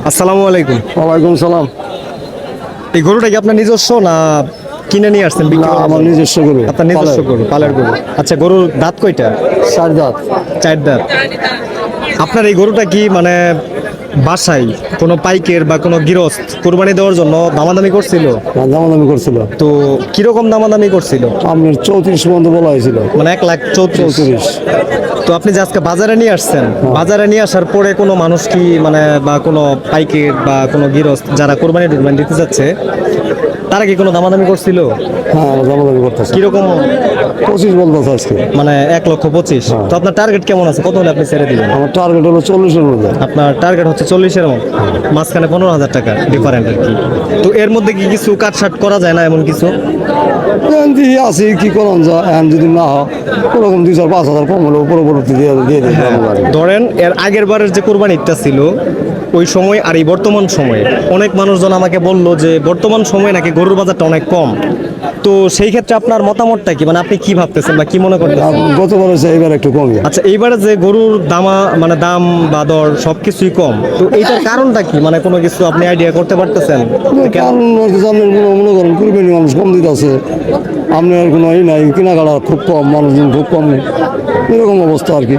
আসসালামু আলাইকুম। ওয়ালাইকুম সালাম। এই গরুটা কি আপনার নিজস্ব না কিনে নিয়ে আসছেন? না, আমার নিজস্ব গরু। আপনার নিজস্ব গরু, পালের গরু। আচ্ছা, গরুর দাঁত কয়টা? 4 দাঁত। 4 দাঁত। আপনার এই গরুটা কি মানে বাসায় কোনো পাইকের বা কোনো গৃহস্থ কুরবানি দেওয়ার জন্য দামাদামি করছিল? দামাদামি করছিল। তো কিরকম দামাদামি করছিল? আপনার 34 পর্যন্ত বলা হয়েছিল। মানে 1,34,000। তো আপনি যে আজকে বাজারে নিয়ে আসছেন, বাজারে নিয়ে আসার পরে কোনো মানুষ কি মানে বা কোনো পাইকের বা কোনো গৃহস্থ যারা কোরবানি দিতে যাচ্ছে তারা কি কোনো দামাদামি করছিল? হ্যাঁ, দামাদামি করতেছে। কিরকম? 25 বলতেছে আজকে। মানে 1,25,000। তো আপনার টার্গেট কেমন আছে? কত হলে আপনি ছেড়ে দিবেন? আমার টার্গেট হলো 40-এর মধ্যে। আপনার টার্গেট হচ্ছে 40-এর মধ্যে, মাঝখানে 15,000 টাকা ডিফারেন্ট আর কি। তো এর মধ্যে কি কিছু কাটছাট করা যায় না এমন কিছু? আছে কি করান যায়, যদি না হয় ওরকম 2-4-5 হাজার কম হলে পরবর্তী দিয়ে দিয়ে ধরেন এর আগের বারের যে কোরবানিটা ছিল ওই সময় আর এই বর্তমান সময়ে অনেক মানুষজন আমাকে বললো যে বর্তমান সময়ে নাকি গরুর বাজারটা অনেক কম। তো সেই ক্ষেত্রে আপনার মতামতটা কি, মানে আপনি কি ভাবতেছেন বা কি মনে করতেছেন? গতবার হচ্ছে এইবার একটু কমই। আচ্ছা, এইবারে যে গরুর মানে দাম বা দর সবকিছুই কম, তো এইটার কারণটা কি, মানে কোনো কিছু আপনি আইডিয়া করতে পারতেছেন? কারণ মনে করেন কুরবানি মানুষ কম দিতে আছে, আপনার কোনো নাই, কেনাকাটা খুব কম, মানুষজন খুব কম, এরকম অবস্থা আর কি।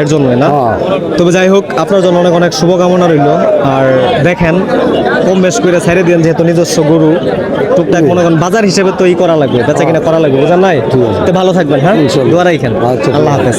এর জন্যই না? তবে যাই হোক, আপনার জন্য অনেক অনেক শুভকামনা রইল। আর দেখেন কম বেশ করে ছেড়ে দিন, যেহেতু নিজস্ব গরু টুকটাক মনে করেন বাজার হিসেবে তো করা লাগবে, বেচা কিনা করা লাগবে, বুঝলেন নাই? তো ভালো থাকবেন, হ্যাঁ, দোয়া রাখেন। আল্লাহ হাফেজ।